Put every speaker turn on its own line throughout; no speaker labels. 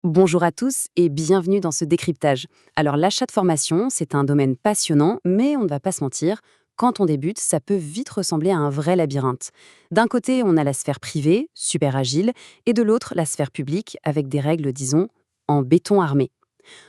Bonjour à tous et bienvenue dans ce décryptage. Alors l'achat de formation, c'est un domaine passionnant, mais on ne va pas se mentir, quand on débute, ça peut vite ressembler à un vrai labyrinthe. D'un côté, on a la sphère privée, super agile, et de l'autre, la sphère publique, avec des règles, disons, en béton armé.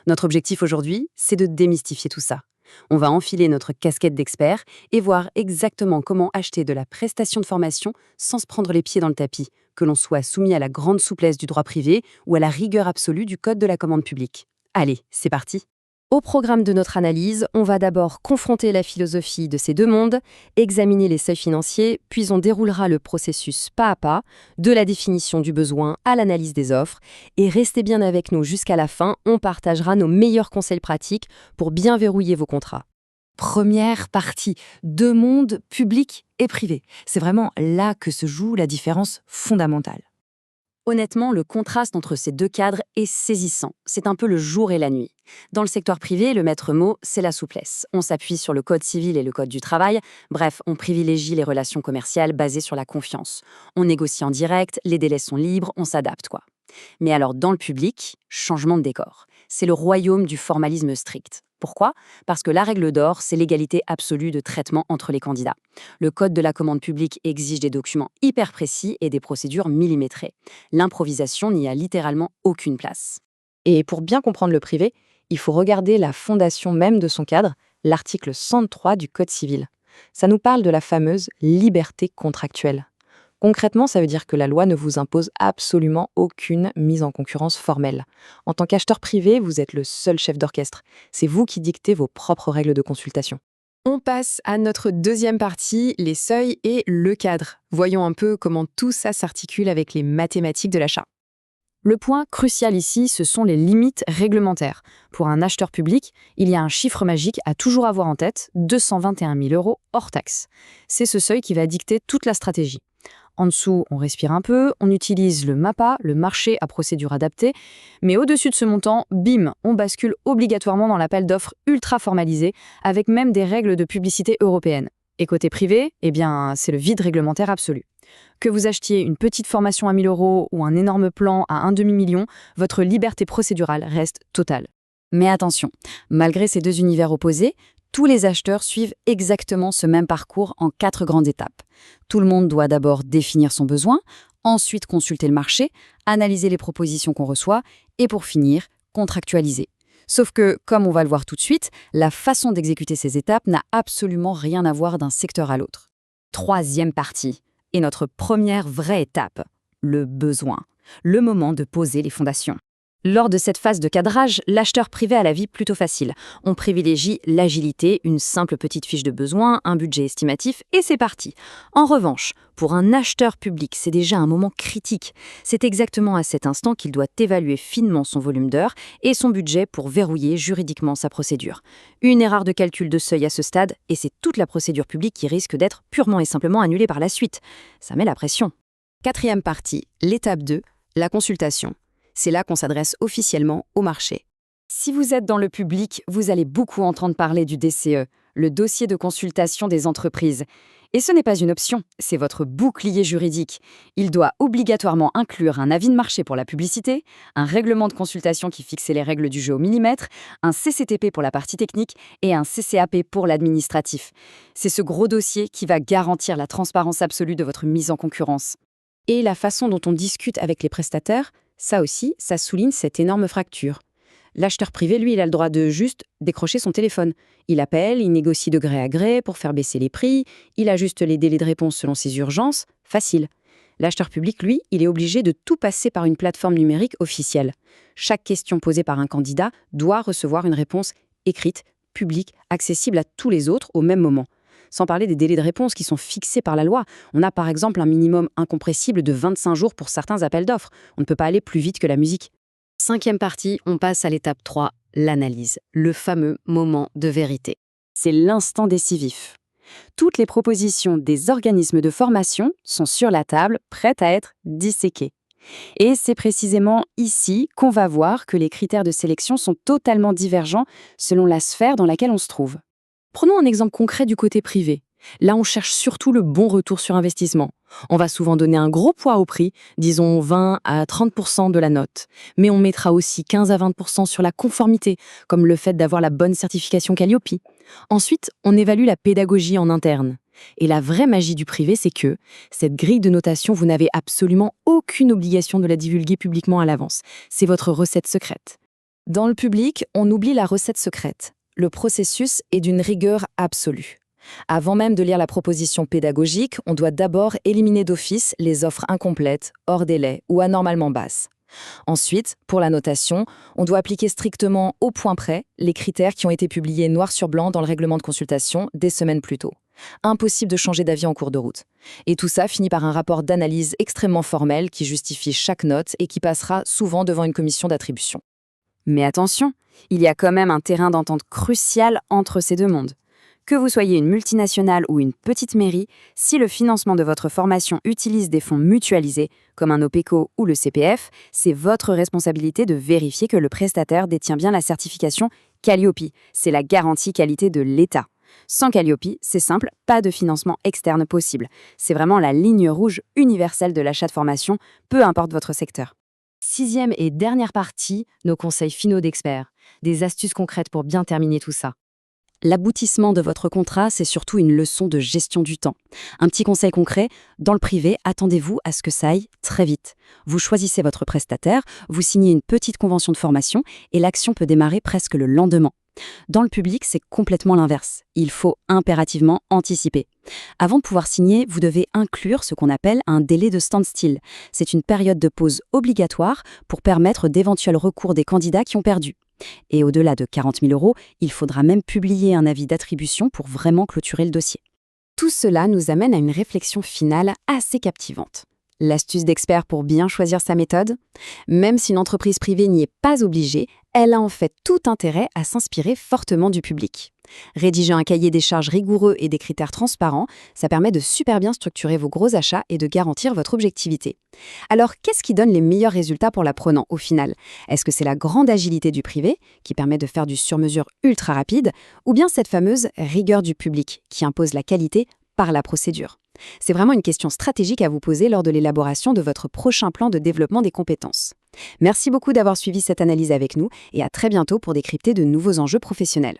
Notre objectif aujourd'hui, c'est de démystifier tout ça. On va enfiler notre casquette d'expert et voir exactement comment acheter de la prestation de formation sans se prendre les pieds dans le tapis, que l'on soit soumis à la grande souplesse du droit privé ou à la rigueur absolue du code de la commande publique. Allez, c'est parti. Au programme de notre analyse, on va d'abord confronter la philosophie de ces deux mondes, examiner les seuils financiers, puis on déroulera le processus pas à pas, de la définition du besoin à l'analyse des offres. Et restez bien avec nous jusqu'à la fin, on partagera nos meilleurs conseils pratiques pour bien verrouiller vos contrats. Première partie, deux mondes, public et privé. C'est vraiment là que se joue la différence fondamentale. Honnêtement, le contraste entre ces deux cadres est saisissant. C'est un peu le jour et la nuit. Dans le secteur privé, le maître mot, c'est la souplesse. On s'appuie sur le code civil et le code du travail. Bref, on privilégie les relations commerciales basées sur la confiance. On négocie en direct, les délais sont libres, on s'adapte, quoi. Mais alors, dans le public, changement de décor. C'est le royaume du formalisme strict. Pourquoi ? Parce que la règle d'or, c'est l'égalité absolue de traitement entre les candidats. Le code de la commande publique exige des documents hyper précis et des procédures millimétrées. L'improvisation n'y a littéralement aucune place. Et pour bien comprendre le privé, il faut regarder la fondation même de son cadre, l'article 103 du Code civil. Ça nous parle de la fameuse liberté contractuelle. Concrètement, ça veut dire que la loi ne vous impose absolument aucune mise en concurrence formelle. En tant qu'acheteur privé, vous êtes le seul chef d'orchestre. C'est vous qui dictez vos propres règles de consultation. On passe à notre deuxième partie, les seuils et le cadre. Voyons un peu comment tout ça s'articule avec les mathématiques de l'achat. Le point crucial ici, ce sont les limites réglementaires. Pour un acheteur public, il y a un chiffre magique à toujours avoir en tête, 221 000 € hors taxe. C'est ce seuil qui va dicter toute la stratégie. En dessous, on respire un peu, on utilise le MAPA, le marché à procédure adaptée, mais au-dessus de ce montant, bim, on bascule obligatoirement dans l'appel d'offres ultra formalisé, avec même des règles de publicité européennes. Et côté privé, eh bien, c'est le vide réglementaire absolu. Que vous achetiez une petite formation à 1 000 € ou un énorme plan à un demi-million, votre liberté procédurale reste totale. Mais attention, malgré ces deux univers opposés, tous les acheteurs suivent exactement ce même parcours en 4 grandes étapes. Tout le monde doit d'abord définir son besoin, ensuite consulter le marché, analyser les propositions qu'on reçoit et pour finir, contractualiser. Sauf que, comme on va le voir tout de suite, la façon d'exécuter ces étapes n'a absolument rien à voir d'un secteur à l'autre. Troisième partie, et notre première vraie étape, le besoin, le moment de poser les fondations. Lors de cette phase de cadrage, l'acheteur privé a la vie plutôt facile. On privilégie l'agilité, une simple petite fiche de besoin, un budget estimatif, et c'est parti. En revanche, pour un acheteur public, c'est déjà un moment critique. C'est exactement à cet instant qu'il doit évaluer finement son volume d'heures et son budget pour verrouiller juridiquement sa procédure. Une erreur de calcul de seuil à ce stade, et c'est toute la procédure publique qui risque d'être purement et simplement annulée par la suite. Ça met la pression. Quatrième partie, l'étape 2, la consultation. C'est là qu'on s'adresse officiellement au marché. Si vous êtes dans le public, vous allez beaucoup entendre parler du DCE, le dossier de consultation des entreprises. Et ce n'est pas une option, c'est votre bouclier juridique. Il doit obligatoirement inclure un avis de marché pour la publicité, un règlement de consultation qui fixe les règles du jeu au millimètre, un CCTP pour la partie technique et un CCAP pour l'administratif. C'est ce gros dossier qui va garantir la transparence absolue de votre mise en concurrence. Et la façon dont on discute avec les prestataires, ça aussi, ça souligne cette énorme fracture. L'acheteur privé, lui, il a le droit de juste décrocher son téléphone. Il appelle, il négocie de gré à gré pour faire baisser les prix, il ajuste les délais de réponse selon ses urgences, facile. L'acheteur public, lui, il est obligé de tout passer par une plateforme numérique officielle. Chaque question posée par un candidat doit recevoir une réponse écrite, publique, accessible à tous les autres au même moment. Sans parler des délais de réponse qui sont fixés par la loi. On a par exemple un minimum incompressible de 25 jours pour certains appels d'offres. On ne peut pas aller plus vite que la musique. Cinquième partie, on passe à l'étape 3, l'analyse, le fameux moment de vérité. C'est l'instant décisif. Toutes les propositions des organismes de formation sont sur la table, prêtes à être disséquées. Et c'est précisément ici qu'on va voir que les critères de sélection sont totalement divergents selon la sphère dans laquelle on se trouve. Prenons un exemple concret du côté privé.
Là, on cherche surtout le bon retour sur investissement. On va souvent donner un gros poids au prix, disons 20 à 30% de la note. Mais on mettra aussi 15 à 20% sur la conformité, comme le fait d'avoir la bonne certification Calliope. Ensuite, on évalue la pédagogie en interne. Et la vraie magie du privé, c'est que cette grille de notation, vous n'avez absolument aucune obligation de la divulguer publiquement à l'avance. C'est votre recette secrète.
Dans le public, on oublie la recette secrète. Le processus est d'une rigueur absolue. Avant même de lire la proposition pédagogique, on doit d'abord éliminer d'office les offres incomplètes, hors délai ou anormalement basses. Ensuite, pour la notation, on doit appliquer strictement au point près les critères qui ont été publiés noir sur blanc dans le règlement de consultation des semaines plus tôt. Impossible de changer d'avis en cours de route. Et tout ça finit par un rapport d'analyse extrêmement formel qui justifie chaque note et qui passera souvent devant une commission d'attribution.
Mais attention, il y a quand même un terrain d'entente crucial entre ces deux mondes. Que vous soyez une multinationale ou une petite mairie, si le financement de votre formation utilise des fonds mutualisés, comme un OPECO ou le CPF, c'est votre responsabilité de vérifier que le prestataire détient bien la certification Calliope. C'est la garantie qualité de l'État. Sans Calliope, c'est simple, pas de financement externe possible. C'est vraiment la ligne rouge universelle de l'achat de formation, peu importe votre secteur.
6e et dernière partie, nos conseils finaux d'experts. Des astuces concrètes pour bien terminer tout ça.
L'aboutissement de votre contrat, c'est surtout une leçon de gestion du temps. Un petit conseil concret, dans le privé, attendez-vous à ce que ça aille très vite. Vous choisissez votre prestataire, vous signez une petite convention de formation et l'action peut démarrer presque le lendemain. Dans le public, c'est complètement l'inverse. Il faut impérativement anticiper. Avant de pouvoir signer, vous devez inclure ce qu'on appelle un délai de standstill. C'est une période de pause obligatoire pour permettre d'éventuels recours des candidats qui ont perdu. Et au-delà de 40 000 €, il faudra même publier un avis d'attribution pour vraiment clôturer le dossier. Tout cela nous amène à une réflexion finale assez captivante. L'astuce d'expert pour bien choisir sa méthode? Même si une entreprise privée n'y est pas obligée, elle a en fait tout intérêt à s'inspirer fortement du public. Rédiger un cahier des charges rigoureux et des critères transparents, ça permet de super bien structurer vos gros achats et de garantir votre objectivité. Alors, qu'est-ce qui donne les meilleurs résultats pour l'apprenant au final? Est-ce que c'est la grande agilité du privé, qui permet de faire du sur-mesure ultra rapide, ou bien cette fameuse rigueur du public, qui impose la qualité par la procédure? C'est vraiment une question stratégique à vous poser lors de l'élaboration de votre prochain plan de développement des compétences. Merci beaucoup d'avoir suivi cette analyse avec nous et à très bientôt pour décrypter de nouveaux enjeux professionnels.